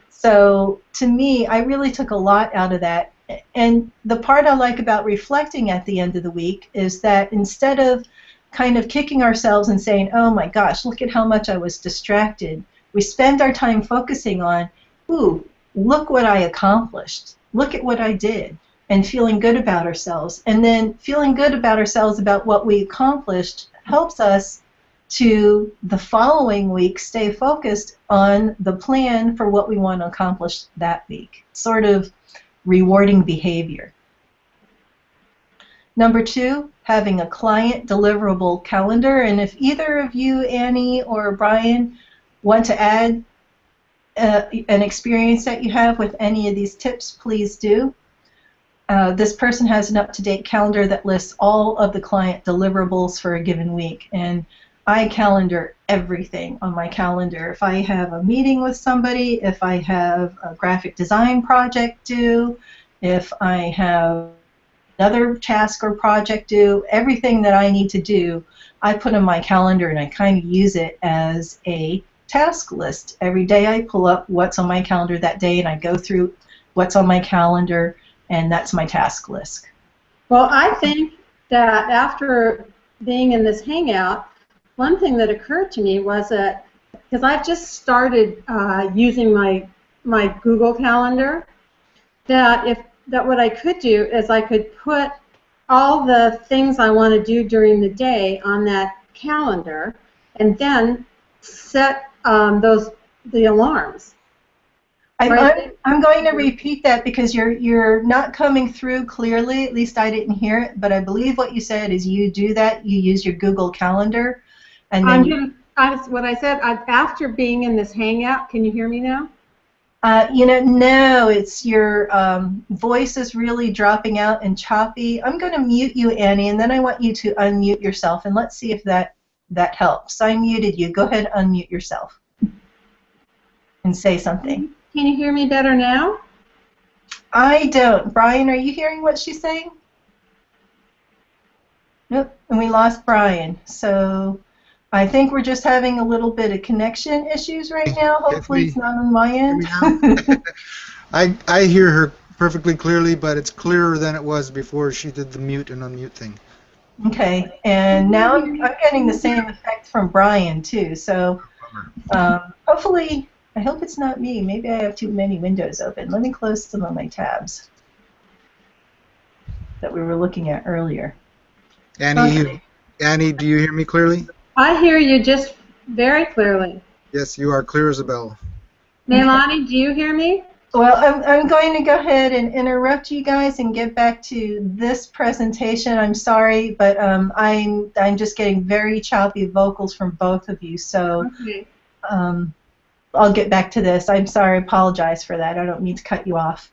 So to me, I really took a lot out of that. And the part I like about reflecting at the end of the week is that instead of kind of kicking ourselves and saying, oh my gosh, look at how much I was distracted, we spend our time focusing on, ooh, look what I accomplished, look at what I did, and feeling good about ourselves. And then feeling good about ourselves about what we accomplished helps us to the following week stay focused on the plan for what we want to accomplish that week. Sort of rewarding behavior. Number 2, having a client deliverable calendar. And if either of you, Annie or Brian, want to add an experience that you have with any of these tips, please do. This person has an up-to-date calendar that lists all of the client deliverables for a given week. And I calendar everything on my calendar. If I have a meeting with somebody, if I have a graphic design project due, if I have another task or project due, everything that I need to do, I put on my calendar and I kind of use it as a task list. Every day I pull up what's on my calendar that day and I go through what's on my calendar, and that's my task list. Well, I think that after being in this hangout, one thing that occurred to me was that, because I've just started using my Google Calendar, that what I could do is I could put all the things I want to do during the day on that calendar, and then set the alarms. I'm going to repeat that because you're not coming through clearly. At least I didn't hear it, but I believe what you said is you do that. You use your Google Calendar. And then what I said, after being in this hangout, can you hear me now? No, it's your voice is really dropping out and choppy. I'm going to mute you, Annie, and then I want you to unmute yourself, and let's see if that helps. I muted you. Go ahead, unmute yourself and say something. Can you hear me better now? I don't. Brian, are you hearing what she's saying? Nope, and we lost Brian. So I think we're just having a little bit of connection issues right now. Hopefully it's not on my end. I hear her perfectly clearly, but it's clearer than it was before she did the mute and unmute thing. Okay, and now I'm getting the same effect from Brian too. So hopefully, I hope it's not me. Maybe I have too many windows open. Let me close some of my tabs that we were looking at earlier. Annie, Annie, do you hear me clearly? I hear you just very clearly. Yes, you are clear as a bell. Melanie, do you hear me? Well, I'm going to go ahead and interrupt you guys and get back to this presentation. I'm sorry, but I'm just getting very choppy vocals from both of you. So okay. I'll get back to this. I'm sorry. I apologize for that. I don't mean to cut you off.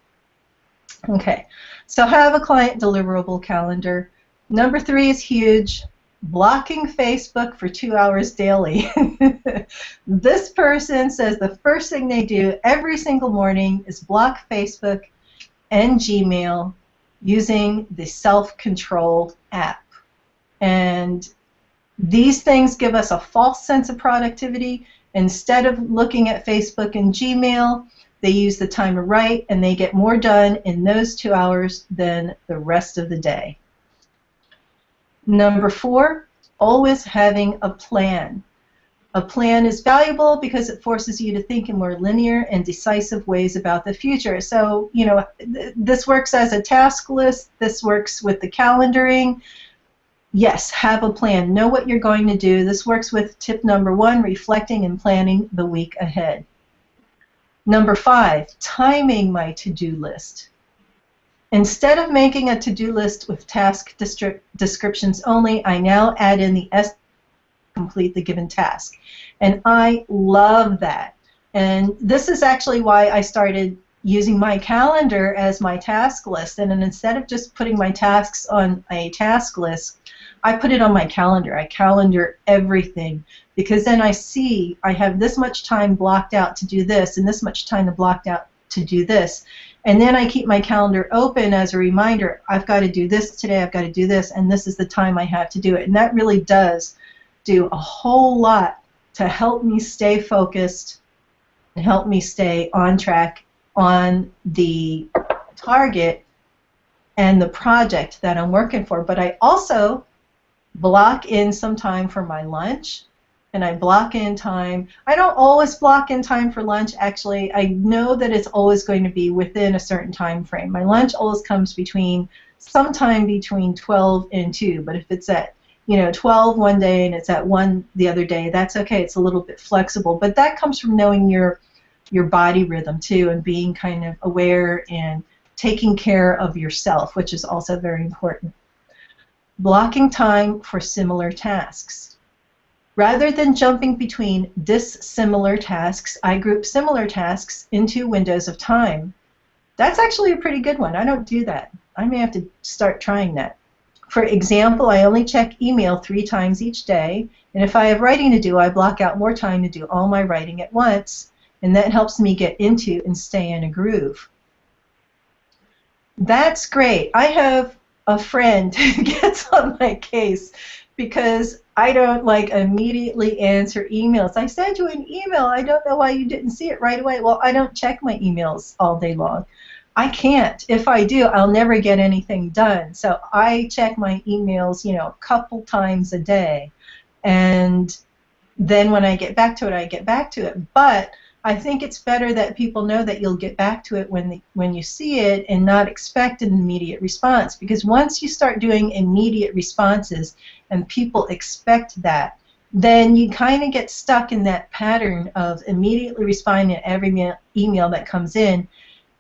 Okay. So have a client deliverable calendar. Number 3 is huge. Blocking Facebook for 2 hours daily. This person says the first thing they do every single morning is block Facebook and Gmail using the self-control app. And these things give us a false sense of productivity. Instead of looking at Facebook and Gmail, they use the timer right, and they get more done in those 2 hours than the rest of the day. Number 4, always having a plan. A plan is valuable because it forces you to think in more linear and decisive ways about the future. So, you know, this works as a task list. This works with the calendaring. Yes, have a plan. Know what you're going to do. This works with tip number 1, reflecting and planning the week ahead. Number 5, timing my to-do list. Instead of making a to-do list with task descriptions only, I now add in the S to complete the given task. And I love that. And this is actually why I started using my calendar as my task list. And then instead of just putting my tasks on a task list, I put it on my calendar. I calendar everything, because then I see I have this much time blocked out to do this and this much time blocked out to do this. And then I keep my calendar open as a reminder, I've got to do this today, I've got to do this, and this is the time I have to do it. And that really does do a whole lot to help me stay focused and help me stay on track on the target and the project that I'm working for. But I also block in some time for my lunch, and I block in time. I don't always block in time for lunch, actually. I know that it's always going to be within a certain time frame. My lunch always comes sometime between 12 and 2, but if it's at 12 one day and it's at 1 the other day, that's okay. It's a little bit flexible, but that comes from knowing your body rhythm too, and being kind of aware and taking care of yourself, which is also very important. Blocking time for similar tasks. Rather than jumping between dissimilar tasks, I group similar tasks into windows of time. That's actually a pretty good one. I don't do that. I may have to start trying that. For example, I only check email 3 times each day, and if I have writing to do, I block out more time to do all my writing at once, and that helps me get into and stay in a groove. That's great. I have a friend who gets on my case because I don't immediately answer emails. I sent you an email. I don't know why you didn't see it right away. Well, I don't check my emails all day long. I can't. If I do, I'll never get anything done. So I check my emails, a couple times a day. And then when I get back to it, I get back to it. But I think it's better that people know that you'll get back to it when you see it, and not expect an immediate response. Because once you start doing immediate responses and people expect that, then you kind of get stuck in that pattern of immediately responding to every email that comes in.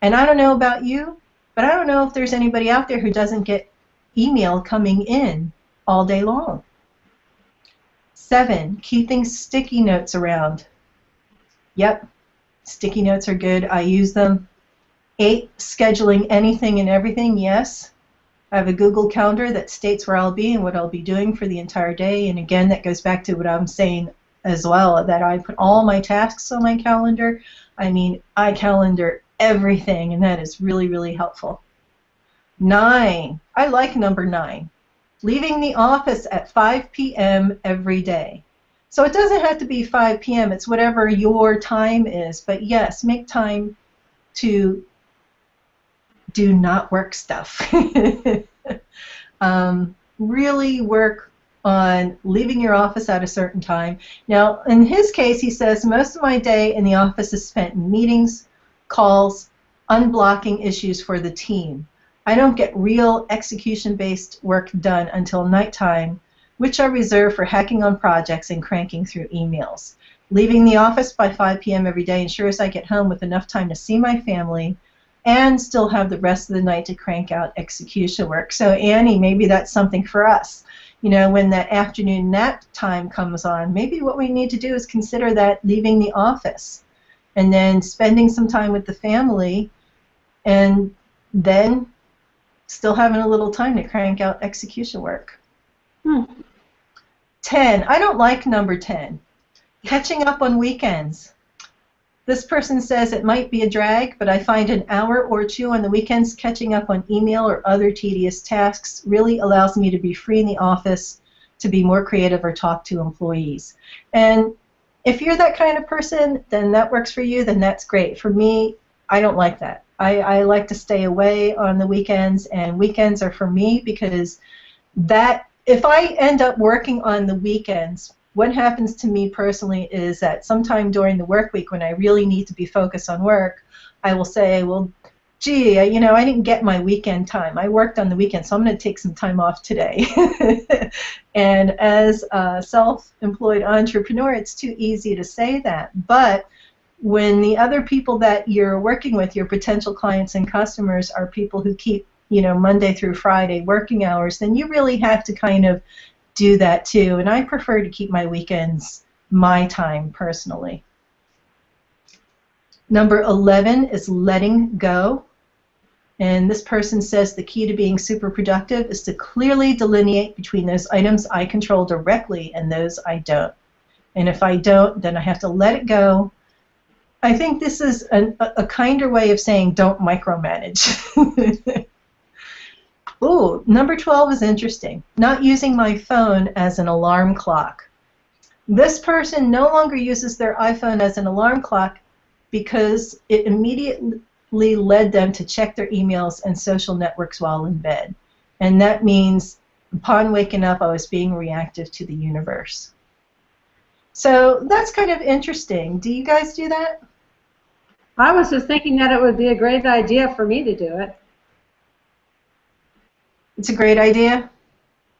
And I don't know about you, but I don't know if there's anybody out there who doesn't get email coming in all day long. 7, keeping sticky notes around. Yep, sticky notes are good. I use them. 8, scheduling anything and everything. Yes, I have a Google Calendar that states where I'll be and what I'll be doing for the entire day. And again, that goes back to what I'm saying as well, that I put all my tasks on my calendar. I mean, I calendar everything, and that is really, really helpful. 9, I like number 9. Leaving the office at 5 p.m. every day. So it doesn't have to be 5 p.m. It's whatever your time is. But yes, make time to do not work stuff. Really work on leaving your office at a certain time. Now, in his case, he says, most of my day in the office is spent in meetings, calls, unblocking issues for the team. I don't get real execution-based work done until nighttime, which are reserved for hacking on projects and cranking through emails. Leaving the office by 5 p.m. every day ensures I get home with enough time to see my family and still have the rest of the night to crank out execution work. So Annie, maybe that's something for us. When that afternoon nap time comes on, maybe what we need to do is consider that leaving the office and then spending some time with the family, and then still having a little time to crank out execution work. 10, I don't like number 10. Catching up on weekends. This person says it might be a drag, but I find an hour or 2 on the weekends catching up on email or other tedious tasks really allows me to be free in the office, to be more creative or talk to employees. And if you're that kind of person, then that works for you, then that's great. For me, I don't like that. I like to stay away on the weekends, and weekends are for me because that if I end up working on the weekends, what happens to me personally is that sometime during the work week when I really need to be focused on work, I will say, well, gee, I didn't get my weekend time. I worked on the weekend, so I'm going to take some time off today. And as a self-employed entrepreneur, it's too easy to say that. But when the other people that you're working with, your potential clients and customers, are people who keep, Monday through Friday working hours, then you really have to kind of do that too. And I prefer to keep my weekends my time personally. Number 11 is letting go. And this person says the key to being super productive is to clearly delineate between those items I control directly and those I don't. And if I don't, then I have to let it go. I think this is a kinder way of saying don't micromanage. Ooh, number 12 is interesting. Not using my phone as an alarm clock. This person no longer uses their iPhone as an alarm clock because it immediately led them to check their emails and social networks while in bed. And that means upon waking up, I was being reactive to the universe. So that's kind of interesting. Do you guys do that? I was just thinking that it would be a great idea for me to do it. It's a great idea?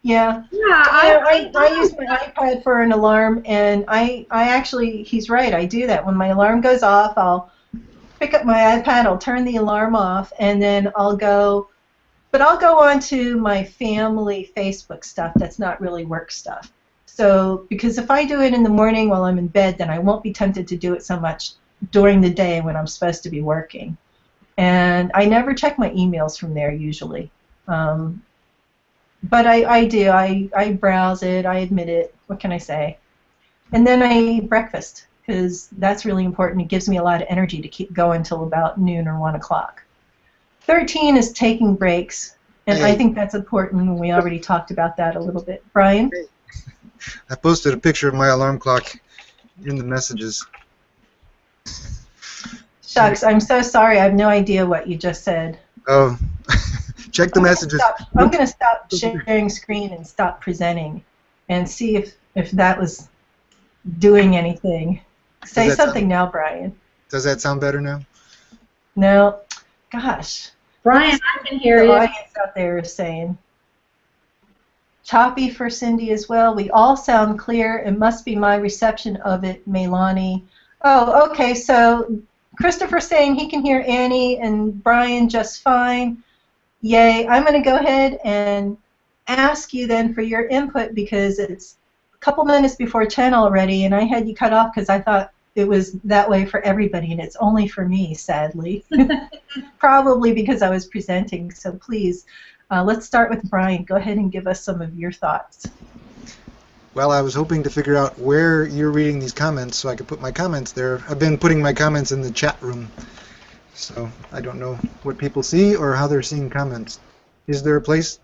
Yeah. Yeah, I use my iPad for an alarm, and I actually, he's right, I do that. When my alarm goes off, I'll pick up my iPad, I'll turn the alarm off, and then I'll go on to my family Facebook stuff that's not really work stuff. So, because if I do it in the morning while I'm in bed, then I won't be tempted to do it so much during the day when I'm supposed to be working. And I never check my emails from there usually. But I do. I browse it. I admit it. What can I say? And then I eat breakfast because that's really important. It gives me a lot of energy to keep going until about noon or 1 o'clock. 13 is taking breaks. And I think that's important, and we already talked about that a little bit. Brian? I posted a picture of my alarm clock in the messages. Shucks, I'm so sorry. I have no idea what you just said. Oh, check the messages. I'm going to stop sharing screen and stop presenting and see if that was doing anything. Say something now, Brian. Does that sound better now? No. Gosh. Brian, I can hear the you. audience out there is saying. Choppy for Cindy as well. We all sound clear. It must be my reception of it, Melani. Oh, okay. So Christopher's saying he can hear Annie and Brian just fine. Yay. I'm going to go ahead and ask you then for your input because it's a couple minutes before 10 already, and I had you cut off because I thought it was that way for everybody, and it's only for me, sadly. Probably because I was presenting. So please, let's start with Brian. Go ahead and give us some of your thoughts. Well, I was hoping to figure out where you're reading these comments so I could put my comments there. I've been putting my comments in the chat room, so I don't know what people see or how they're seeing comments. Is there a place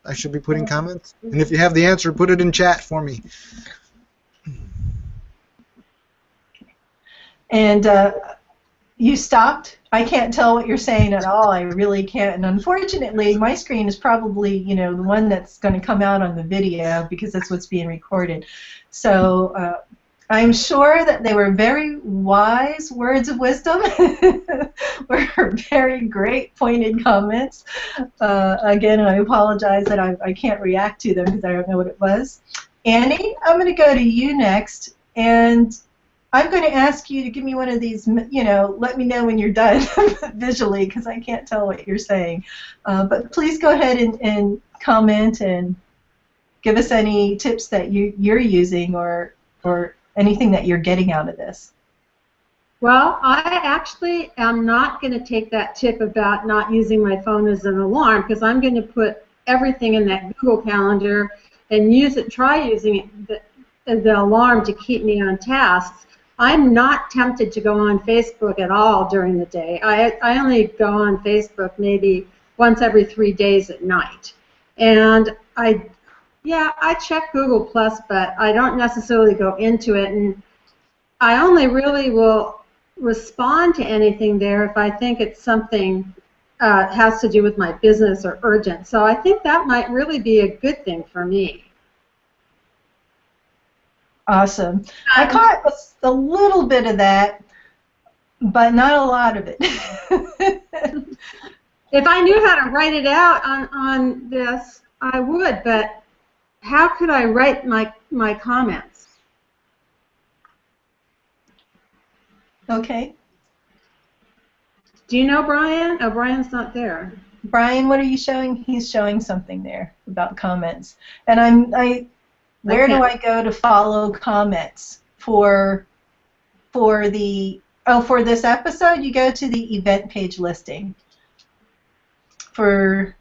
I should be putting comments? And if you have the answer, put it in chat for me. And you stopped? I can't tell what you're saying at all. I really can't. And unfortunately, my screen is probably, the one that's going to come out on the video because that's what's being recorded. So I'm sure that they were very wise words of wisdom, were very great pointed comments. Again, I apologize that I can't react to them because I don't know what it was. Annie, I'm going to go to you next, and I'm going to ask you to give me one of these, let me know when you're done visually because I can't tell what you're saying. But please go ahead and comment and give us any tips that you're using or anything that you're getting out of this. Well, I actually am not going to take that tip about not using my phone as an alarm because I'm going to put everything in that Google Calendar and try using it, the alarm to keep me on tasks. I'm not tempted to go on Facebook at all during the day. I only go on Facebook maybe once every 3 days at night. And I check Google+, but I don't necessarily go into it. And I only really will respond to anything there if I think it's something has to do with my business or urgent. So I think that might really be a good thing for me. Awesome. I caught a little bit of that, but not a lot of it. If I knew how to write it out on this, I would, but how could I write my comments? Okay. Do you know Brian? Oh, Brian's not there. Brian, what are you showing? He's showing something there about comments. And where do I go to follow comments for this episode? You go to the event page listing for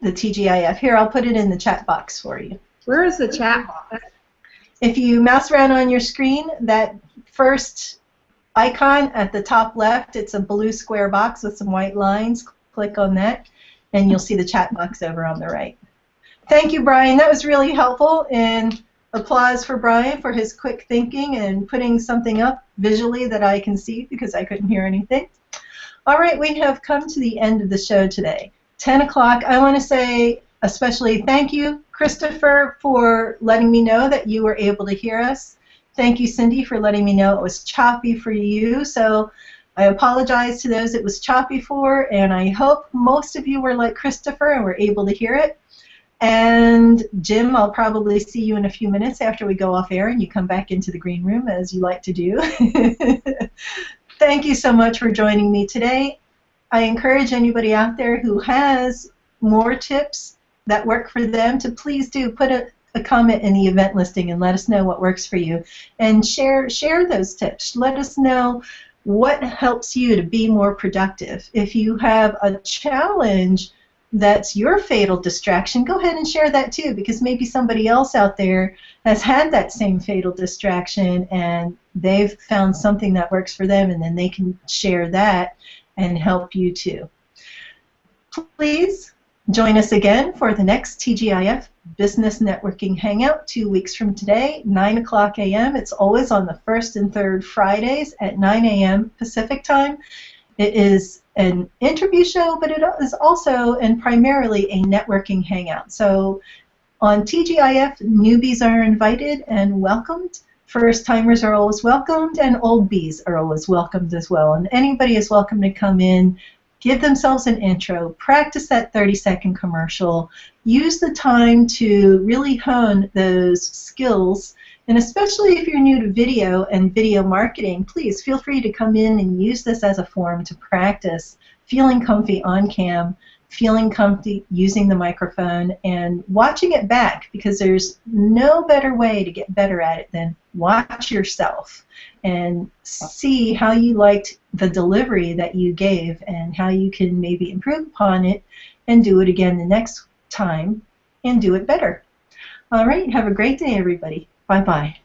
the TGIF. Here, I'll put it in the chat box for you. Where is the chat box? If you mouse around on your screen, that first icon at the top left, it's a blue square box with some white lines. Click on that, and you'll see the chat box over on the right. Thank you, Brian. That was really helpful, and applause for Brian for his quick thinking and putting something up visually that I can see because I couldn't hear anything. All right, we have come to the end of the show today. 10 o'clock. I want to say especially thank you, Christopher, for letting me know that you were able to hear us. Thank you, Cindy, for letting me know it was choppy for you. So I apologize to those it was choppy for, and I hope most of you were like Christopher and were able to hear it. And Jim, I'll probably see you in a few minutes after we go off air and you come back into the green room as you like to do. Thank you so much for joining me today. I encourage anybody out there who has more tips that work for them to please do put a comment in the event listing and let us know what works for you. And share those tips. Let us know what helps you to be more productive. If you have a challenge that's your fatal distraction, go ahead and share that too, because maybe somebody else out there has had that same fatal distraction and they've found something that works for them, and then they can share that and help you too. Please join us again for the next TGIF Business Networking Hangout 2 weeks from today, 9 o'clock a.m. It's always on the first and third Fridays at 9 a.m. Pacific time. It is an interview show, but it is also and primarily a networking hangout. So on TGIF, newbies are invited and welcomed. First-timers are always welcomed, and old bees are always welcomed as well. And anybody is welcome to come in, give themselves an intro, practice that 30-second commercial, use the time to really hone those skills, and especially if you're new to video and video marketing, please feel free to come in and use this as a forum to practice feeling comfy on cam, feeling comfy using the microphone, and watching it back, because there's no better way to get better at it than watch yourself and see how you liked the delivery that you gave and how you can maybe improve upon it and do it again the next time and do it better. All right, have a great day, everybody. Bye-bye.